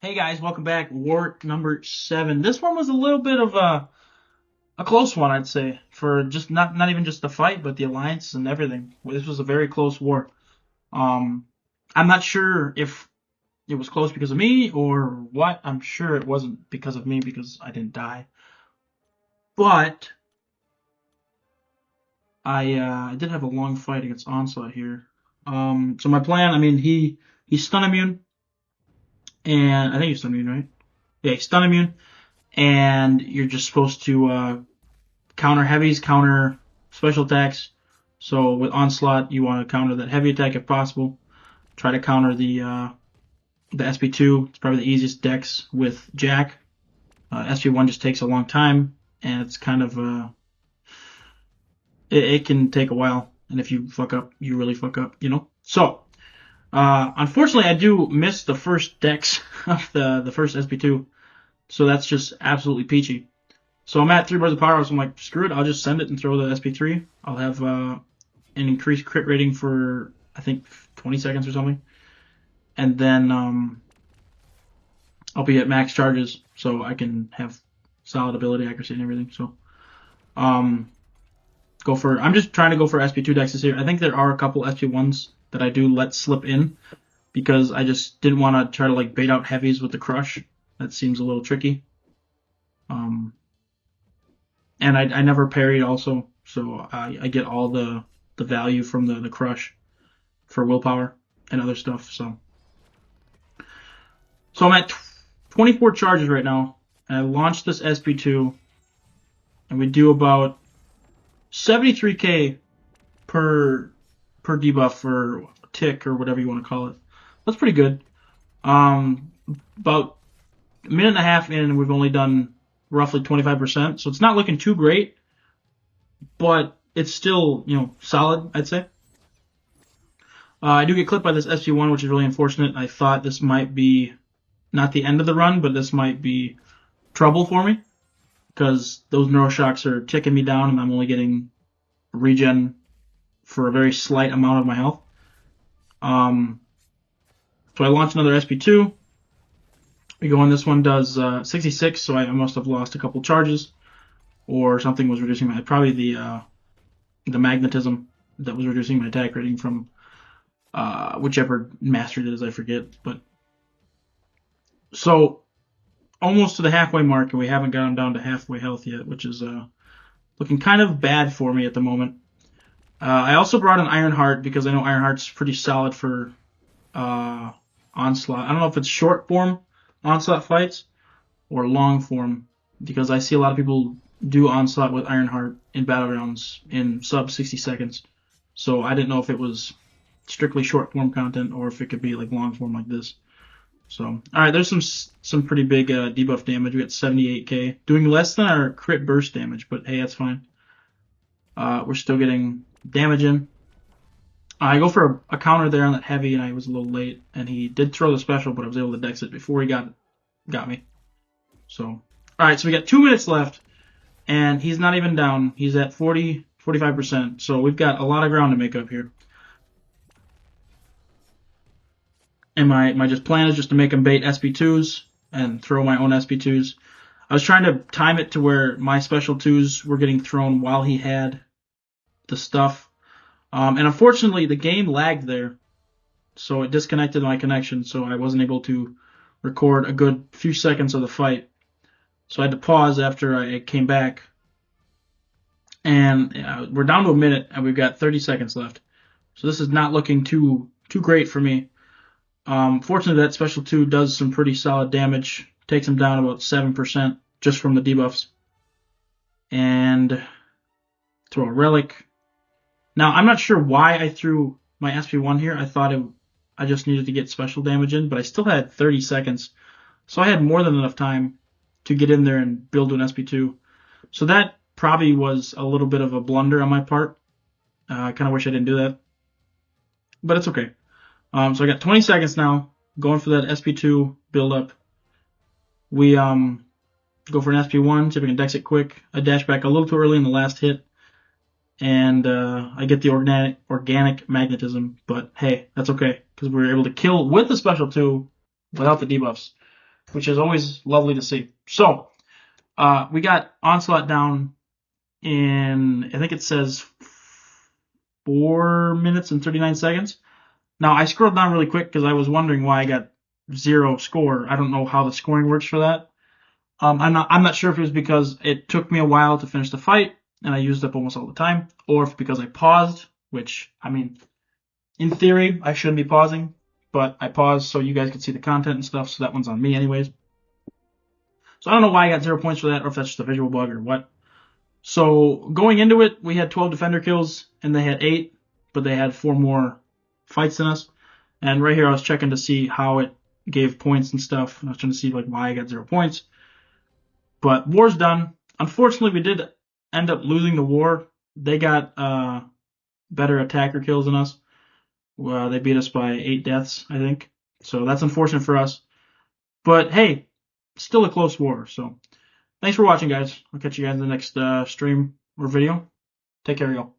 Hey guys, welcome back. War number 7. This one was a little bit of a close one, I'd say, for just not even just the fight, but the alliance and everything. This was a very close war. Um, I'm not sure if it was close because of me or what. I'm sure it wasn't because of me because I didn't die. But I did have a long fight against Onslaught here. So my plan, I mean, he's stun immune, and I think he's stun immune, right? Yeah, he's stun immune, and you're just supposed to counter heavies, counter special attacks. So with Onslaught, you want to counter that heavy attack if possible. Try to counter the SP2. It's probably the easiest dex with Jack. SP1 just takes a long time, and it's kind of it can take a while. And if you fuck up, you really fuck up, you know. So unfortunately, I do miss the first dex of the first SP2. So that's just absolutely peachy. So I'm at 3 bars of power, so I'm like, screw it, I'll just send it and throw the SP3. I'll have an increased crit rating for, I think, 20 seconds or something. And then I'll be at max charges, so I can have solid ability accuracy and everything. So I'm just trying to go for SP2 dexes here. I think there are a couple SP1s that I do let slip in, because I just didn't want to try to like bait out heavies with the crush. That seems a little tricky. And I never parried also, so I get all the value from the crush for willpower and other stuff. So I'm at 24 charges right now, and I launched this SP2, and we do about 73k per debuff or tick or whatever you want to call it. That's pretty good. About a minute and a half in, and we've only done roughly 25%, so it's not looking too great, but it's still, solid, I'd say. I do get clipped by this SP1, which is really unfortunate. I thought this might be not the end of the run, but this might be trouble for me, because those neuroshocks are ticking me down, and I'm only getting regen for a very slight amount of my health. So I launch another SP2. We go on, this one does 66, so I must have lost a couple charges, or something was reducing my, probably the magnetism that was reducing my attack rating from whichever master it is, I forget. But so almost to the halfway mark, and we haven't gotten down to halfway health yet, which is looking kind of bad for me at the moment. I also brought an Ironheart because I know Ironheart's pretty solid for Onslaught. I don't know if it's short form Onslaught fights or long form, because I see a lot of people do Onslaught with Ironheart in battlegrounds in sub 60 seconds. So I didn't know if it was strictly short form content or if it could be like long form like this. So alright, there's some pretty big debuff damage. We got 78k, doing less than our crit burst damage, but hey, that's fine. We're still getting damage in. I go for a counter there on that heavy, and I was a little late, and he did throw the special, but I was able to dex it before he got me. So, alright, so we got 2 minutes left, and he's not even down. He's at 45%, so we've got a lot of ground to make up here. And my just plan is just to make him bait SP2s and throw my own SP2s. I was trying to time it to where my special 2s were getting thrown while he had the stuff. And unfortunately, the game lagged there, so it disconnected my connection, so I wasn't able to record a good few seconds of the fight. So I had to pause after I came back. And we're down to a minute, and we've got 30 seconds left. So this is not looking too great for me. Fortunately, that special 2 does some pretty solid damage. Takes him down about 7% just from the debuffs. And throw a relic. Now, I'm not sure why I threw my SP1 here. I thought I just needed to get special damage in, but I still had 30 seconds. So I had more than enough time to get in there and build an SP2. So that probably was a little bit of a blunder on my part. I kind of wish I didn't do that. But it's okay. So I got 20 seconds now, going for that SP2 build up. We go for an SP1, see if we can dex it quick. I dash back a little too early in the last hit, and I get the organic magnetism, but hey, that's okay, because we were able to kill with the special 2 without the debuffs. which is always lovely to see. So, we got Onslaught down in, I think it says 4 minutes and 39 seconds. Now, I scrolled down really quick because I was wondering why I got 0 score. I don't know how the scoring works for that. I'm not sure if it was because it took me a while to finish the fight and I used up almost all the time, or if because I paused, which, I mean, in theory, I shouldn't be pausing, but I paused so you guys could see the content and stuff, so that one's on me anyways. So I don't know why I got 0 points for that, or if that's just a visual bug or what. So going into it, we had 12 defender kills, and they had 8, but they had 4 more fights than us. And right here, I was checking to see how it gave points and stuff. I was trying to see like why I got 0 points. But war's done. Unfortunately, we did end up losing the war. They got better attacker kills than us. They beat us by 8 deaths, I think. So that's unfortunate for us. But hey, still a close war. So thanks for watching, guys. I'll catch you guys in the next stream or video. Take care, y'all.